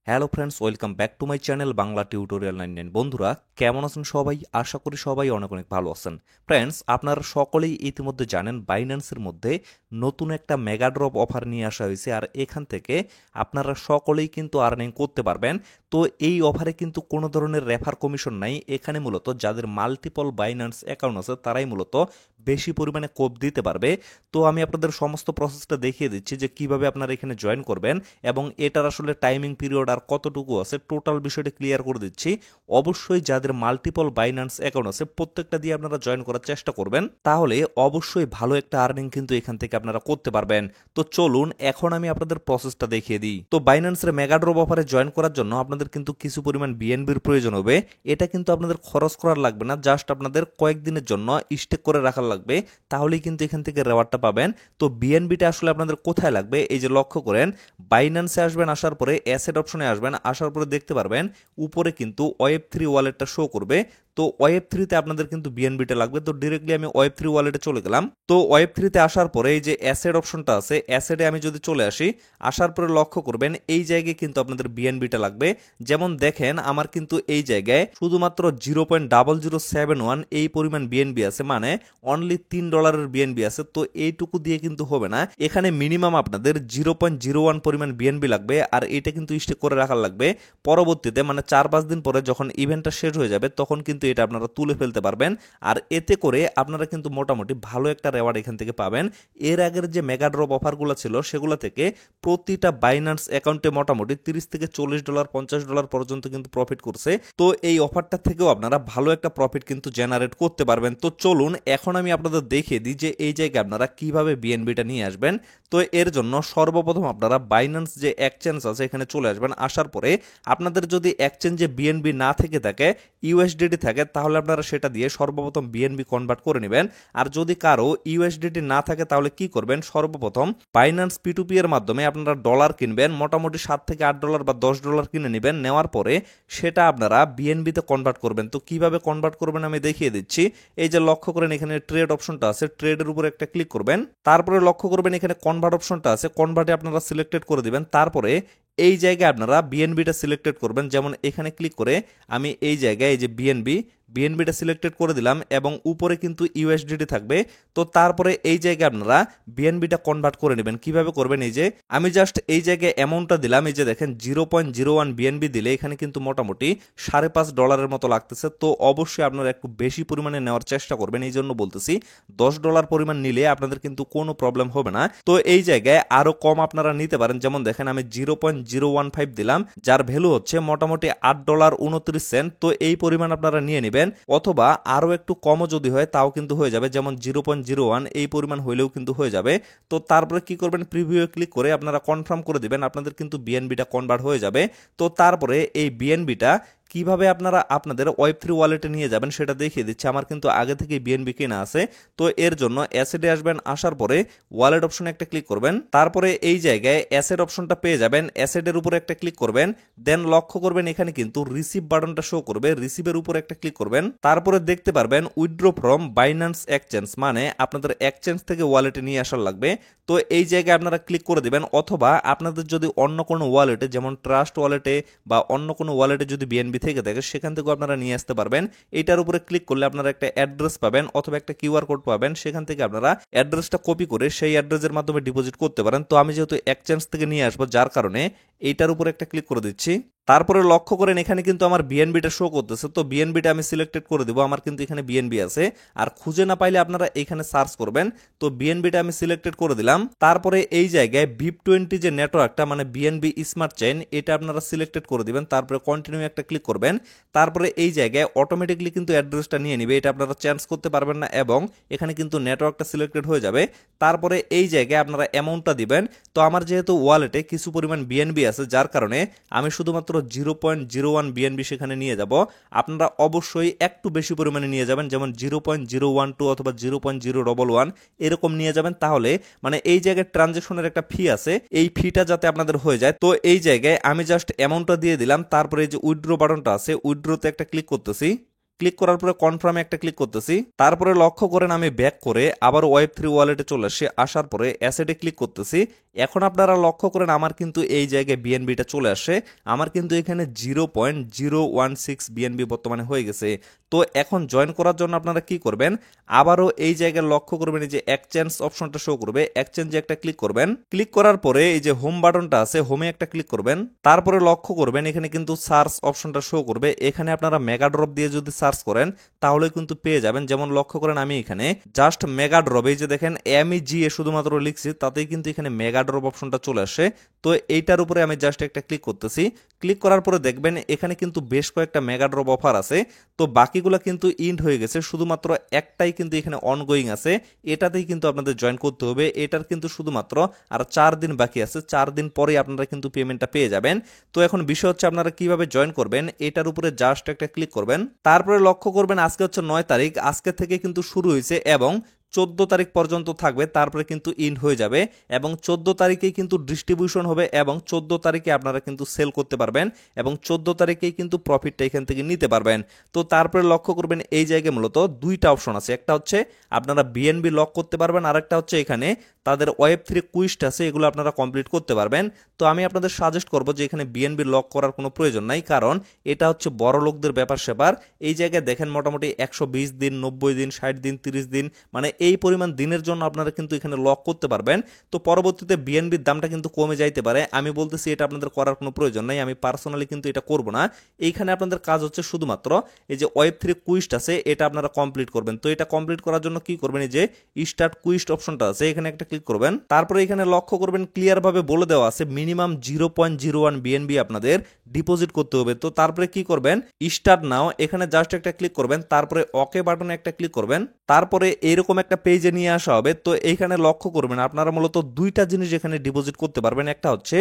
Hello friends, welcome back to my channel Bangla tutorial 99। বন্ধুরা, কেমন আছেন সবাই? আশা করি সবাই অনেক অনেক ভালো আছেন। ফ্রেন্ডস, আপনারা সকলেই ইতিমধ্যে জানেন বাইন্যান্সের মধ্যে নতুন একটা মেগা ড্রপ অফার নিয়ে আসা হয়েছে, আর এখান থেকে আপনারা সকলেই কিন্তু আর্নিং করতে পারবেন। তো এই অফারে কিন্তু কোনো ধরনের রেফার কমিশন নাই। এখানে মূলত যাদের মাল্টিপল বাইন্যান্স অ্যাকাউন্ট আছে তারাই মূলত বেশি পরিমাণে কোপ দিতে পারবে। তো আমি আপনাদের সমস্ত প্রসেসটা দেখিয়ে দিচ্ছি যে কিভাবে আপনারা এখানে জয়েন করবেন এবং এটার আসলে টাইমিং পিরিয়ড আর কতটুকু আছে টোটাল বিষয়টা ক্লিয়ার করে দিচ্ছি। অবশ্যই যাদের মাল্টিপল বাইন্যান্স অ্যাকাউন্ট আছে প্রত্যেকটা দিয়ে আপনারা জয়েন করার চেষ্টা করবেন, তাহলে অবশ্যই ভালো একটা আর্নিং কিন্তু এখান থেকে আপনারা করতে পারবেন। তো চলুন এখন আমি আপনাদের প্রসেসটা দেখিয়ে দিই। তো বাইন্যান্সের মেগা ড্রপ অফারে জয়েন করার জন্য আপনাদের কিন্তু কিছু পরিমাণ বিএনবির প্রয়োজন হবে। এটা কিন্তু আপনাদের খরচ করার লাগবে না, জাস্ট আপনাদের কয়েকদিনের জন্য স্টেক করে রাখার লাগবে, তাহলেই কিন্তু এখান থেকে রেওয়ার্ডটা পাবেন। তো বিএনবিটা আসলে আপনাদের কোথায় লাগবে, এই যে লক্ষ্য করেন, বাইন্যান্সে আসবেন, আসার পরে অ্যাসেট অপশনে আসবেন, আসার পরে দেখতে পারবেন উপরে কিন্তু ওয়েব3 ওয়ালেটটা শো করবে। তো ওয়েব3তে আপনাদের কিন্তু বিএনবিটা লাগবে। তো ডিরেক্টলি আমি ওয়েব3 ওয়ালেটে চলে গেলাম। তো ওয়েব3তে আসার পরে এই যে অ্যাসেট অপশনটা আছে, অ্যাসেটে আমি যদি চলে আসি, আসার পরে লক্ষ্য করবেন এই জায়গায় কিন্তু আপনাদের বিএনবিটা লাগবে। যেমন দেখেন আমার কিন্তু এই জায়গায় শুধুমাত্র 0.0071 এই পরিমাণ বিএনবি আছে, মানে অনলি $3 বিএনবি আছে। তো এইটুকু দিয়ে কিন্তু হবে না, এখানে মিনিমাম আপনাদের 0.01 পরিমাণ বিএনবি লাগবে, আর এটা কিন্তু স্টেক করে রাখার লাগবে। পরবর্তীতে মানে 4-5 দিন পরে যখন ইভেন্টটা শেষ হয়ে যাবে তখন কিন্তু এটা আপনারা তুলে ফেলতে পারবেন, আর এতে করে আপনারা কিন্তু মোটামুটি ভালো একটা রেওয়ার্ড এখান থেকে পাবেন। এর আগের যে মেগা ড্রপ অফারগুলো ছিল সেগুলো থেকে প্রতিটা বাইন্যান্স অ্যাকাউন্টে মোটামুটি $30 থেকে $40 $50 পর্যন্ত কিন্তু প্রফিট করছে। তো এই অফারটা থেকেও আপনারা ভালো একটা প্রফিট কিন্তু জেনারেট করতে পারবেন। তো চলুন এখন আমি আপনাদের দেখিয়ে দিই যে এই জায়গায় আপনারা কিভাবে বিএনবিটা নিয়ে আসবেন। তো এর জন্য সর্বপ্রথম আপনারা বাইন্যান্স যে এক্সচেঞ্জ আছে এখানে চলে আসবেন। আসার পরে আপনাদের যদি এক্সচেঞ্জে বিএনবি না থেকে থাকে, ইউএসডিটি থাকে, তাহলে আপনারা সেটা দিয়ে সর্বপ্রথম বিএনবি কনভার্ট করে নেবেন। আর যদি কারো ইউএসডিটি না থাকে তাহলে কি করবেন, সর্বপ্রথম বাইন্যান্স P2P এর মাধ্যমে আপনারা ডলার কিনবেন, মোটামুটি $7 থেকে $8 বা $10 কিনে নেবেন। নেওয়ার পরে সেটা আপনারা বিএনবিতে কনভার্ট করবেন। তো কিভাবে কনভার্ট করবেন আমি দেখিয়ে দিচ্ছি। এই যে লক্ষ্য করেন এখানে ট্রেড অপশনটা আছে, ট্রেডের উপর একটা ক্লিক করবেন, তারপরে লক্ষ্য করবেন এখানে কনভার্ট অপশনটা আছে, কনভার্টে আপনারা সিলেক্টেড করে দিবেন। তারপরে এই জায়গায় আপনারা বিএনবিটা সিলেক্টেড করবেন। যেমন এখানে ক্লিক করে আমি এই জায়গায় এই যে বিএনবিটা সিলেক্টেড করে দিলাম এবং উপরে কিন্তু ইউএসডিটি থাকবে। তো তারপরে এই জায়গায় আপনারা বিএনবিটা কনভার্ট করে নেবেন। কিভাবে করবেন, এই যে আমি জাস্ট এই জায়গায় অ্যামাউন্টটা দিলাম, এই যে দেখেন 0.01 বিএনবি দিলে এখানে কিন্তু মোটামুটি $5.5 মতো লাগতেছে। তো অবশ্যই আপনারা একটু বেশি পরিমাণে নেওয়ার চেষ্টা করবেন, এই জন্য বলতেছি $10 পরিমাণ নিলে আপনাদের কিন্তু কোনো প্রবলেম হবে না। তো এই জায়গায় আরো কম আপনারা নিতে পারেন। যেমন দেখেন আমি 0.015 দিলাম, যার ভ্যালু হচ্ছে মোটামুটি $8.29। তো এই পরিমাণ আপনারা নিয়ে নেবেন, অথবা আরো একটু কমও যদি হয় তাও কিন্তু হয়ে যাবে, যেমন 0.01 এই পরিমাণ হইলেও কিন্তু হয়ে যাবে। তো তারপরে কি করবেন, প্রিভিউ ক্লিক করে আপনারা কনফার্ম করে দিবেন, আপনাদের কিন্তু বিএনবিটা কনভার্ট হয়ে যাবে। তো তারপরে এই বিএনবিটা কিভাবে আপনারা আপনাদের ওয়েব3 ওয়ালেটে নিয়ে যাবেন সেটা দেখিয়ে দিচ্ছি। আমার কিন্তু আগে থেকে বিএনবি কেনা আছে। তো এর জন্য অ্যাসেটে আসবেন, আসার পরে ওয়ালেট অপশনে একটা ক্লিক করবেন, তারপরে এই জায়গায় অ্যাসেট অপশনটা পেয়ে যাবেন, অ্যাসেটের উপরে একটা ক্লিক করবেন, দেন লক্ষ্য করবেন এখানে কিন্তু রিসিভ বাটনটা শো করবে, রিসিভের উপরে একটা ক্লিক করবেন, তারপরে দেখতে পারবেন উইথড্র ফ্রম বাইন্যান্স এক্সচেঞ্জ, মানে আপনাদের এক্সচেঞ্জ থেকে ওয়ালেটে নিয়ে আসার লাগবে। তো এই জায়গায় আপনারা ক্লিক করে দিবেন, অথবা আপনাদের যদি অন্য কোনো ওয়ালেটে যেমন ট্রাস্ট ওয়ালেটে বা অন্য কোনো ওয়ালেটে যদি বিএনবি থেকে থাকে সেখান থেকেও আপনারা নিয়ে আসতে পারবেন। এইটার উপরে ক্লিক করলে আপনারা একটা অ্যাড্রেস পাবেন অথবা একটা কিউআর কোড পাবেন, সেখান থেকে আপনারা অ্যাড্রেসটা কপি করে সেই অ্যাড্রেসের মাধ্যমে ডিপোজিট করতে পারেন। তো আমি যেহেতু এক্সচেঞ্জ থেকে নিয়ে আসবো যার কারণে এইটার উপরে একটা ক্লিক করে দিচ্ছি। তারপরে লক্ষ্য করেন এখানে কিন্তু আমার বিএনবিটা শো করতেছে। তো বিএনবিটা আমি সিলেক্টেড করে দিব, আমার কিন্তু এখানে বিএনবি আছে। আর খুঁজে না পাইলে আপনারা এখানে সার্চ করবেন। তো বিএনবিটা আমি সিলেক্টেড করে দিলাম। তারপরে এই জায়গায় BIP20 যে নেটওয়ার্কটা মানে বিএনবি স্মার্ট চেইন, এটা আপনারা সিলেক্টেড করে দিবেন, তারপরে কন্টিনিউ একটা ক্লিক করবেন। তারপরে এই জায়গায় অটোমেটিকলি কিন্তু অ্যাড্রেসটা নিয়ে নিবে, এটা আপনারা চেঞ্জ করতে পারবেন না এবং এখানে কিন্তু নেটওয়ার্কটা সিলেক্টেড হয়ে যাবে। তারপরে এই জায়গায় আপনারা অ্যামাউন্টটা দিবেন। তো আমার যেহেতু ওয়ালেটে কিছু পরিমাণ বিএনবি আছে যার কারণে আমি শুধুমাত্র 0.01 বিএনবি সেখানে নিয়ে যাব। আপনারা অবশ্যই একটু বেশি পরিমাণে নিয়ে যাবেন, যেমন 0.012 অথবা 0.011 এরকম নিয়ে যাবেন, তাহলে মানে এই জায়গায় ট্রানজ্যাকশনের একটা ফি আছে, এই ফিটা যাতে আপনাদের হয়ে যায়। তো এই জায়গায় আমি জাস্ট অ্যামাউন্টটা দিয়ে দিলাম, তারপরে এই যে উইথড্র বাটনটা আছে, উইথড্রতে একটা ক্লিক করতেছি। ক্লিক করার পরে কনফার্মে একটা ক্লিক করতেছি। তারপরে লক্ষ্য করেন আমি ব্যাক করে আবার Web3 ওয়ালেটে চলে আসি, আসার পরে অ্যাসেটে ক্লিক করতেছি। এখন আপনারা লক্ষ্য করেন আমার কিন্তু এই জায়গায় বিএনবিটা চলে আসে, আমার কিন্তু এখানে 0.016 বিএনবি বর্তমানে হয়ে গেছে। তো এখন জয়েন করার জন্য আপনারা কি করবেন, আবারও এই জায়গায় লক্ষ্য করবেন এই যে এক্সচেঞ্জ অপশনটা শো করবে, এক্সচেঞ্জে একটা ক্লিক করবেন। ক্লিক করার পরে এই যে হোম বাটনটা আছে, হোমে একটা ক্লিক করবেন। তারপরে লক্ষ্য করবেন এখানে কিন্তু সার্চ অপশনটা শো করবে, এখানে আপনারা মেগা ড্রপ দিয়ে যদি সার্চ করেন তাহলে কিন্তু পেয়ে যাবেন। যেমন লক্ষ্য করেন আমি এখানে জাস্ট মেগা ড্রপ, এই যে দেখেন MEGA শুধুমাত্র লিখছি, তাতেই কিন্তু এখানে মেগা ড্রপ অপশনটা চলে আসে। তো এইটার উপরে আমি জাস্ট একটা ক্লিক করতেছি। ক্লিক করার পরে দেখবেন এখানে কিন্তু বেশ কয়েকটা মেগা ড্রপ অফার আছে। তো বাকিগুলো কিন্তু ইন্ড হয়ে গেছে, শুধুমাত্র একটাই কিন্তু এখানে অনগোয়িং আছে, এটাতেই কিন্তু আপনাদের জয়েন করতে হবে। এটার কিন্তু শুধুমাত্র আর 4 দিন বাকি আছে, 4 দিন পরে আপনারা কিন্তু পেমেন্টটা পেয়ে যাবেন। তো এখন বিষয় হচ্ছে আপনারা কিভাবে জয়েন করবেন, এটার উপরে জাস্ট একটা ক্লিক করবেন। তারপরে লক্ষ্য করবেন আজকে হচ্ছে 9 তারিখ, আজকে থেকে কিন্তু শুরু হয়েছে এবং 14 তারিখ পর্যন্ত থাকবে, তারপরে কিন্তু ইন্ড হয়ে যাবে এবং 14 তারিখেই কিন্তু ডিস্ট্রিবিউশন হবে এবং 14 তারিখে আপনারা কিন্তু সেল করতে পারবেন এবং 14 তারিখেই কিন্তু প্রফিটটা এখান থেকে নিতে পারবেন। তো তারপরে লক্ষ্য করবেন এই জায়গায় মূলত দুইটা অপশন আছে, একটা হচ্ছে আপনারা বিএনবি লক করতে পারবেন, আর একটা হচ্ছে এখানে তাদের Web3 কুইস্ট আছে, এগুলো আপনারা কমপ্লিট করতে পারবেন। তো আমি আপনাদের সাজেস্ট করব যে এখানে বিএনবি লক করার কোনো প্রয়োজন নাই, কারণ এটা হচ্ছে বড় লোকদের ব্যাপার স্যাপার। এই জায়গায় দেখেন মোটামুটি 120 দিন, 90 দিন, 60 দিন, 30 দিন, মানে এই পরিমাণ দিনের জন্য আপনারা কিন্তু এখানে লক করতে পারবেন। তো পরবর্তীতে বিএনবির দামটা কিন্তু কমে যাইতে পারে, আমি বলতেছি এটা আপনাদের করার কোনো প্রয়োজন নাই, আমি পার্সোনালি কিন্তু এটা করব না। এইখানে আপনাদের কাজ হচ্ছে শুধুমাত্র এই যে Web3 কুইস্ট আছে এটা আপনারা কমপ্লিট করবেন। তো এটা কমপ্লিট করার জন্য কি করবেন, এই যে স্টার্ট কুইস্ট অপশনটা আছে এখানে একটা ক্লিক করবেন। তারপরে এখানে লক্ষ্য করবেন ক্লিয়ার ভাবে বলে দেওয়া আছে মিনিমাম 0.01 বিএনবি আপনাদের ডিপোজিট করতে হবে। তো তারপরে কি করবেন, স্টার্ট নাও এখানে জাস্ট একটা ক্লিক করবেন, তারপরে ওকে বাটনে একটা ক্লিক করবেন। তারপরে এরকম একটা পেজে নিয়ে আসা হবে। তো এইখানে লক্ষ্য করবেন আপনারা মূলত দুইটা জিনিস এখানে ডিপোজিট করতে পারবেন, একটা হচ্ছে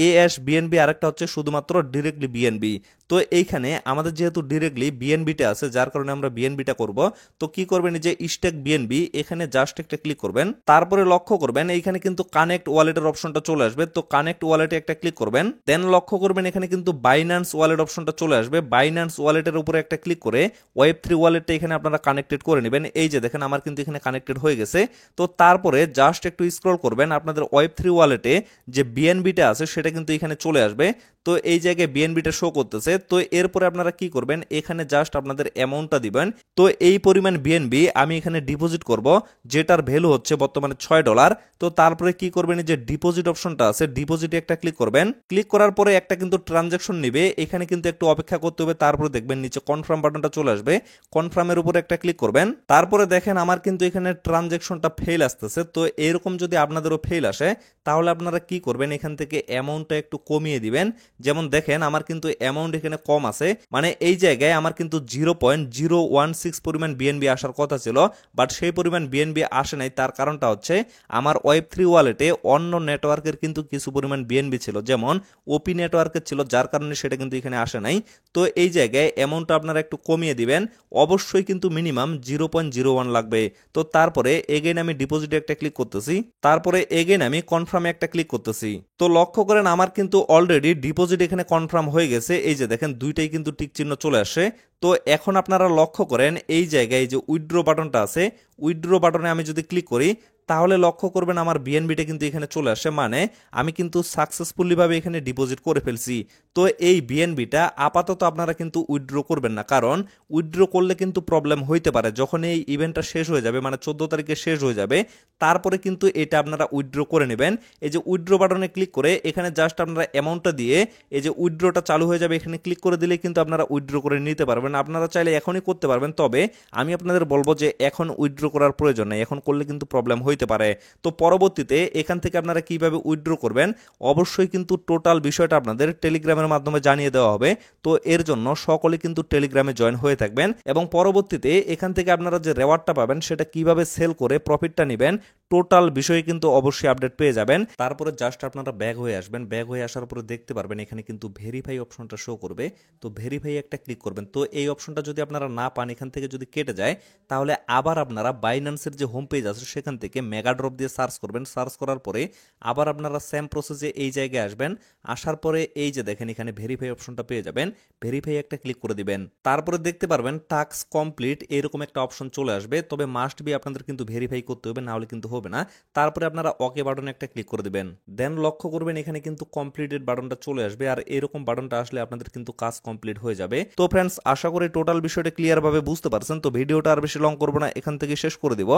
AS বিএনবি আর একটা হচ্ছে শুধুমাত্র ডিরেক্টলি বিএনবি। তো এইখানে আমাদের যেহেতু ডিরেক্টলি বিএনবিটা আছে যার কারণে আমরা বিএনবিটা করব। তো কি করবেন, এই যে স্টেক বিএনবি এখানে জাস্ট একটা ক্লিক করবেন। তারপরে লক্ষ্য করবেন এইখানে কিন্তু কানেক্ট ওয়ালেটের অপশনটা চলে আসবে, তো কানেক্ট ওয়ালেটে একটা ক্লিক করবেন। দেন লক্ষ্য করবেন এখানে কিন্তু বাইন্যান্স ওয়ালেট অপশনটা চলে আসবে, বাইন্যান্স ওয়ালেটের উপরে একটা ক্লিক করে Web3 ওয়ালেটটা এখানে আপনারা কানেক্টেড করে নেবেন। এই যে দেখেন আমার কিন্তু এখানে কানেক্টেড হয়ে গেছে। তো তারপরে জাস্ট একটু স্ক্রল করবেন, আপনাদের Web3 ওয়ালেটে যে বিএনবিটা আছে সেটা কিন্তু এখানে চলে আসবে। তো এই জায়গায় বিএনবিটা শো করতেছে। তো এরপরে আপনারা কি করবেন, এখানে জাস্ট আপনাদের অ্যামাউন্টটা দিবেন। তো এই পরিমাণ বিএনবি আমি এখানে ডিপোজিট করব, যেটার ভ্যালু হচ্ছে বর্তমানে $6। তো তারপরে কি করবেন, এই যে ডিপোজিট অপশনটা আছে ডিপোজিটে একটা ক্লিক করবেন। ক্লিক করার পরে একটা কিন্তু ট্রানজাকশন নেবে, এখানে কিন্তু একটু অপেক্ষা করতে হবে। তারপরে দেখবেন নিচে কনফার্ম বাটনটা চলে আসবে, কনফার্মের উপরে একটা ক্লিক করবেন। তারপরে দেখেন আমার কিন্তু এখানে ট্রানজাকশনটা ফেল আসতেছে। তো এরকম যদি আপনাদেরও ফেল আসে তাহলে আপনারা কি করবেন, এখান থেকে অ্যামাউন্টটা একটু কমিয়ে দিবেন। যেমন দেখেন আমার কিন্তু অ্যামাউন্ট এখানে কম আছে, মানে এই জায়গায় আমার কিন্তু 0.016 পরিমাণ বিএনবি আসার কথা ছিল, বাট সেই পরিমাণ বিএনবি আসে নাই। তার কারণটা হচ্ছে আমার Web3 ওয়ালেটে অন্য নেটওয়ার্কের কিন্তু কিছু পরিমাণ বিএনবি ছিল, যেমন ওপি নেটওয়ার্কের ছিল, যার কারণে সেটা কিন্তু এখানে আসে নাই। তো এই জায়গায় অ্যামাউন্টটা আপনারা একটু কমিয়ে দিবেন, অবশ্যই কিন্তু মিনিমাম 0.01 লাগবে। তো তারপরে এগেইন আমি ডিপোজিটে একটা ক্লিক করতেছি, তারপরে এগেইন আমি কনফার্মে একটা ক্লিক করতেছি। তো লক্ষ্য করেন আমার কিন্তু অলরেডি ডিপোজিট এখানে কনফার্ম হয়ে গেছে, এই যে দেখেন দুইটাই কিন্তু টিক চিহ্ন চলে আসে। তো এখন আপনারা লক্ষ্য করেন এই জায়গায় যে উইথড্র বাটনটা আছে, উইথড্র বাটনে আমি যদি ক্লিক করি তাহলে লক্ষ্য করবেন আমার বিএনবিটা কিন্তু এখানে চলে আসে, মানে আমি কিন্তু সাকসেসফুলি ভাবে এখানে ডিপোজিট করে ফেলছি। তো এই বিএনবিটা আপাতত আপনারা কিন্তু উইথড্র করবেন না, কারণ উইথড্র করলে কিন্তু প্রবলেম হইতে পারে। যখন এই ইভেন্টটা শেষ হয়ে যাবে, মানে 14 তারিখে শেষ হয়ে যাবে, তারপরে কিন্তু এটা আপনারা উইথড্র করে নেবেন। এই যে উইথড্র বাটনে ক্লিক করে এখানে জাস্ট আপনারা অ্যামাউন্টটা দিয়ে এই যে উইথড্রটা চালু হয়ে যাবে, এখানে ক্লিক করে দিলে কিন্তু আপনারা উইথড্র করে নিতে পারবেন। আপনারা চাইলে এখনই করতে পারবেন, তবে আমি আপনাদের বলবো যে এখন উইথড্র করার প্রয়োজন নেই, এখন করলে কিন্তু প্রবলেম হইতে পারে। তো পরবর্তীতে এখান থেকে আপনারা কিভাবে উইথড্র করবেন অবশ্যই কিন্তু টোটাল বিষয়টা আপনাদের টেলিগ্রামের মাধ্যমে জানিয়ে দেওয়া হবে। তো এর জন্য সকলে কিন্তু টেলিগ্রামে জয়েন হয়ে থাকবেন এবং পরবর্তীতে এখান থেকে আপনারা যে রেওয়ার্ডটা পাবেন সেটা কিভাবে সেল করে প্রফিটটা নেবেন টোটাল বিষয়ে কিন্তু অবশ্যই আপডেট পেয়ে যাবেন। তারপরে জাস্ট আপনারা ব্যাক হয়ে আসবেন, ব্যাক হয়ে আসার পরে দেখতে পারবেন এখানে কিন্তু ভেরিফাই অপশনটা শো করবে। তো ভেরিফাই একটা ক্লিক করবেন। তো এই অপশনটা যদি আপনারা না পান, এখান থেকে যদি কেটে যায়, তাহলে আবার আপনারা বাইন্যান্সের যে হোম পেজ আছে সেখান থেকে মেগা ড্রপ দিয়ে সার্চ করবেন। সার্চ করার পরে আবার আপনারা সেম প্রসেসে এই জায়গায় আসবেন। আসার পরে এই যে দেখেন এখানে ভেরিফাই অপশনটা পেয়ে যাবেন। ভেরিফাই একটা ক্লিক করে দিবেন। তারপরে দেখতে পারবেন টাস্ক কমপ্লিট এরকম একটা অপশন চলে আসবে। তবে মাস্ট বি আপনাদের কিন্তু ভেরিফাই করতে হবে, না হলে কিন্তু হবে না। তারপরে আপনারা ওকে বাটনে একটা ক্লিক করে দিবেন। দেন লক্ষ্য করবেন এখানে কিন্তু কমপ্লিটেড বাটনটা চলে আসবে। আর এরকম বাটনটা আসলে আপনাদের কিন্তু কাজ কমপ্লিট হয়ে যাবে। তো ফ্রেন্ডস, আশা করি টোটাল বিষয়টা ক্লিয়ার ভাবে বুঝতে পারছেন। তো ভিডিওটা আর বেশি লং করবো না, এখান থেকে শেষ করে দিব।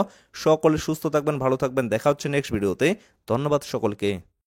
সকলে সুস্থ থাকবেন, ভালো থাকবেন, দেখা হচ্ছে নেক্সট ভিডিওতে। ধন্যবাদ সকলকে।